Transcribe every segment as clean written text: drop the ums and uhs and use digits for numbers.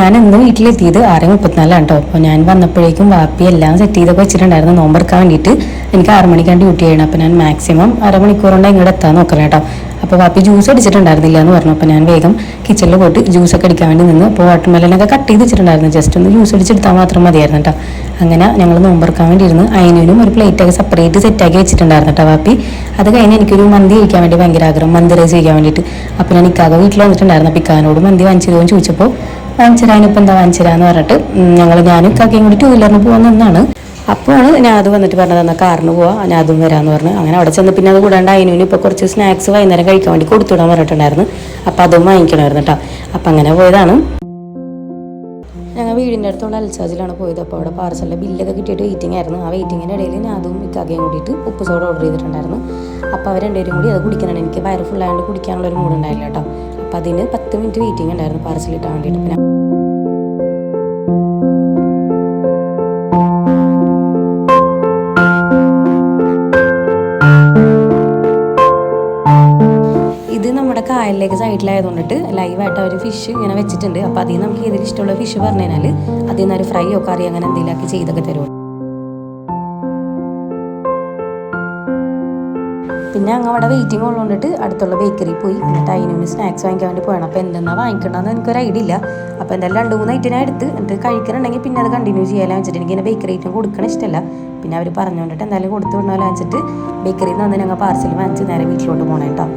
ഞാൻ ഇന്ന് വീട്ടിലെത്തിയത് 6:34 കേട്ടോ. അപ്പോൾ ഞാൻ വന്നപ്പോഴേക്കും വാപ്പി എല്ലാം സെറ്റ് ചെയ്തൊക്കെ വെച്ചിട്ടുണ്ടായിരുന്നു നോമ്പെടുക്കാൻ വേണ്ടിയിട്ട്. എനിക്ക് 6 മണിക്കാണ് ഡ്യൂട്ടി ചെയ്യണം. അപ്പോൾ ഞാൻ മാക്സിമം അരമണിക്കൂർ കൊണ്ട് ഇങ്ങോട്ട് എത്താൻ നോക്കണം കേട്ടോ. അപ്പോൾ വാപ്പി ജ്യൂസ് അടിച്ചിട്ടുണ്ടായിരുന്നില്ല എന്ന് പറഞ്ഞു. അപ്പോൾ ഞാൻ വേഗം കിച്ചണിൽ പോയിട്ട് ജ്യൂസൊക്കെ അടിക്കാൻ വേണ്ടി നിന്ന്. അപ്പോൾ വാട്ടർമെലനൊക്കെ കട്ട് ചെയ്ത് വെച്ചിട്ടുണ്ടായിരുന്നു. ജസ്റ്റ് ഒന്ന് ജ്യൂസ് അടിച്ചെടുത്താൽ മാത്രം മതിയായിരുന്നു കേട്ടോ. അങ്ങനെ ഞങ്ങൾ നോമ്പെടുക്കാൻ വേണ്ടി ഇരുന്ന് അതിനും ഒരു പ്ലേറ്റൊക്കെ സെപ്പറേറ്റ് സെറ്റാക്കി വെച്ചിട്ടുണ്ടായിരുന്നു കേട്ടോ വാപ്പി. അത് കഴിഞ്ഞ് എനിക്കൊരു മന്തി കഴിക്കാൻ വേണ്ടി ഭയങ്കര ആഗ്രഹം, മന്തി റൈസ് കഴിക്കാൻ വേണ്ടിയിട്ട്. അപ്പോൾ ഞാൻ ഇക്കാക വീട്ടിൽ വന്നിട്ടുണ്ടായിരുന്നു. അപ്പോൾ ഇക്കാനോട് മന്തി വാങ്ങിച്ചതോ ചോദിച്ചപ്പോൾ വാങ്ങിച്ചരാനിപ്പോൾ എന്താ വാങ്ങിച്ചരാന്ന് പറഞ്ഞിട്ട് ഞാനും ഇക്കാക്കയും കൂടി 2 വീലറിന് പോകാൻ നിന്നാണ്. അപ്പോഴാണ് ഞാൻ അത് വന്നിട്ട് പറഞ്ഞത് എന്നാൽ കാറിന് പോവാം, ഞാൻ അതും വരാമെന്ന് പറഞ്ഞു. അങ്ങനെ അവിടെ ചെന്ന് പിന്നെ അത് കൂടാണ്ട് അതിനും ഇപ്പോൾ കുറച്ച് സ്നാക്സ് വൈകുന്നേരം കഴിക്കാൻ വേണ്ടി കൊടുത്തുവിടാൻ പറഞ്ഞിട്ടുണ്ടായിരുന്നു. അപ്പോൾ അതും വാങ്ങിക്കണമായിരുന്നു കേട്ടോ. അപ്പം അങ്ങനെ പോയതാണ്. ഞങ്ങൾ വീടിൻ്റെ അടുത്തുള്ള അൽസാജിലാണ് പോയത്. അപ്പോൾ അവിടെ പാർസലിൻ്റെ ബില്ലൊക്കെ കിട്ടിയിട്ട് വെയിറ്റിംഗ് ആയിരുന്നു. ആ വെയിറ്റിങ്ങിൻ്റെ ഇടയിൽ ഞാൻ അതും ഇക്കാക്കയും കൂടിയിട്ട് ഉപ്പ് സോഡ ഓർഡർ ചെയ്തിട്ടുണ്ടായിരുന്നു. അപ്പോൾ അവർ രണ്ടുപേരും കൂടി അത് കുടിക്കാനാണ്. എനിക്ക് വയറ് ഫുള്ളായതുകൊണ്ട് കുടിക്കാനുള്ളൊരു മൂടുണ്ടായില്ല കേട്ടോ. അപ്പോൾ അതിന് 10 മിനിറ്റ് വെയിറ്റിംഗ് ഉണ്ടായിരുന്നു പാർസൽ ഇട്ടാൻ വേണ്ടിയിട്ട്. പിന്നെ ഇത് നമ്മുടെ കായലിലേക്ക് സൈഡിലായതുകൊണ്ടിട്ട് ലൈവായിട്ട് അവർ ഫിഷ് ഇങ്ങനെ വെച്ചിട്ടുണ്ട്. അപ്പോൾ അതിൽ നമുക്ക് ഏതെങ്കിലും ഇഷ്ടമുള്ള ഫിഷ് പറഞ്ഞു കഴിഞ്ഞാൽ അതിൽ നിന്നൊരു ഫ്രൈയോ കറി അങ്ങനെ എന്തെങ്കിലുമൊക്കെ ചെയ്തൊക്കെ തരുമോ. പിന്നെ അങ്ങ് അവിടെ വെയിറ്റിംഗ് ഉള്ളതുകൊണ്ടിട്ട് അടുത്തുള്ള ബേക്കറി പോയി. എന്നിട്ട് അതിന് സ്നാക്സ് വാങ്ങിക്കാൻ വേണ്ടി പോകണം. അപ്പോൾ എന്തെന്നാ വാങ്ങിക്കണമെന്ന് എനിക്കൊരു ഐഡിയ ഇല്ല. അപ്പോൾ എന്തായാലും 2-3 ഐറ്റം എടുത്ത് എന്നിട്ട് കഴിക്കണമെങ്കിൽ പിന്നെ അത് കണ്ടിന്യൂ ചെയ്യാൻ വെച്ചിട്ട് എനിക്കിങ്ങനെ ബേക്കറി ഐറ്റം കൊടുക്കണം ഇഷ്ടമല്ല. പിന്നെ അവർ പറഞ്ഞുകൊണ്ടിട്ട് എന്തായാലും കൊടുത്തു വിടണമല്ലോ വെച്ചിട്ട് ബേക്കറിയിൽ നിന്ന് ഞങ്ങൾ പാർസൽ വാങ്ങിച്ച് നേരെ വീട്ടിലോട്ട് പോകണം കേട്ടോ.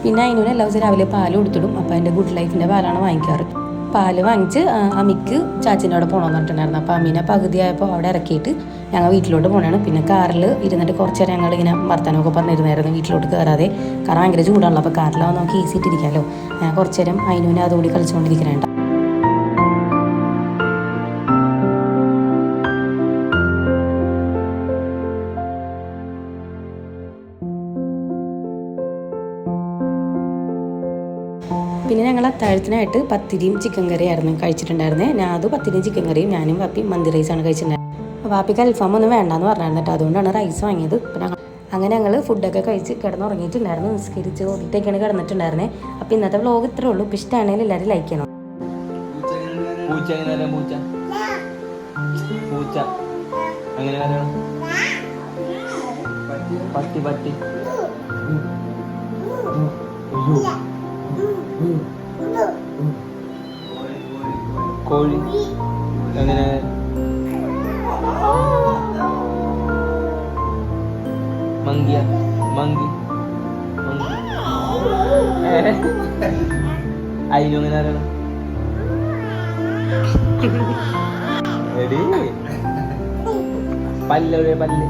പിന്നെ അതിനോട് എല്ലാ ദിവസവും രാവിലെ പാൽ കൊടുത്തിടും. അപ്പോൾ അതിൻ്റെ ഗുഡ് ലൈഫിൻ്റെ പാലാണ് വാങ്ങിക്കാറ്. പാല് വാങ്ങിച്ച് അമ്മിക്ക് ചാച്ചിൻ്റെ അവിടെ പോകണമെന്ന് പറഞ്ഞിട്ടുണ്ടായിരുന്നു. അപ്പോൾ അമ്മീനെ പകുതിയായപ്പോൾ അവിടെ ഇറക്കിയിട്ട് ഞങ്ങൾ വീട്ടിലോട്ട് പോകണതാണ്. പിന്നെ കാറിൽ ഇരുന്നിട്ട് കുറച്ച് നേരം ഞങ്ങളിങ്ങനെ വർത്തനമൊക്കെ പറഞ്ഞിരുന്നായിരുന്നു വീട്ടിലോട്ട് കയറാതെ. കാരണം ഭയങ്കര ചൂടാണല്ലോ. അപ്പോൾ കാറിലാവുമ്പോൾ നമുക്ക് ഈസി ഇട്ടിരിക്കാമല്ലോ. ഞാൻ കുറച്ച് നേരം അതിനൂനെ അതുകൂടി കളിച്ചുകൊണ്ടിരിക്കുന്നുണ്ട്. പിന്നെ ഞങ്ങൾ അത്താഴത്തിനായിട്ട് പത്തിരിയും ചിക്കൻ കറിയായിരുന്നു കഴിച്ചിട്ടുണ്ടായിരുന്നത്. ഞാൻ അത് പത്തിരിയും ചിക്കൻ കറിയും ഞാനും വാപ്പിയും മന്തി റൈസാണ് കഴിച്ചിട്ടുണ്ടായിരുന്നത്. വാപ്പിക്ക് അൽഫാം ഒന്നും വേണ്ടാന്ന് പറഞ്ഞായിരുന്നു കേട്ടോ. അതുകൊണ്ടാണ് റൈസ് വാങ്ങിയത്. പിന്നെ അങ്ങനെ ഞങ്ങൾ ഫുഡൊക്കെ കഴിച്ച് കിടന്നുറങ്ങിയിട്ടുണ്ടായിരുന്നു. നിസ്കരിച്ച് ഓടിയിട്ടൊക്കെയാണ് കിടന്നിട്ടുണ്ടായിരുന്നത്. അപ്പോൾ ഇന്നത്തെ വ്ലോഗ് ഇത്രേ ഉള്ളൂ. ഇപ്പോൾ ഇഷ്ടമാണെങ്കിൽ എല്ലാവരും ലൈക്ക് ചെയ്യണം. കോഴി അങ്ങനെ മങ്കിയ മങ്കി അതിനും അങ്ങനെ അറിയണം. പല്ല് പല്ല്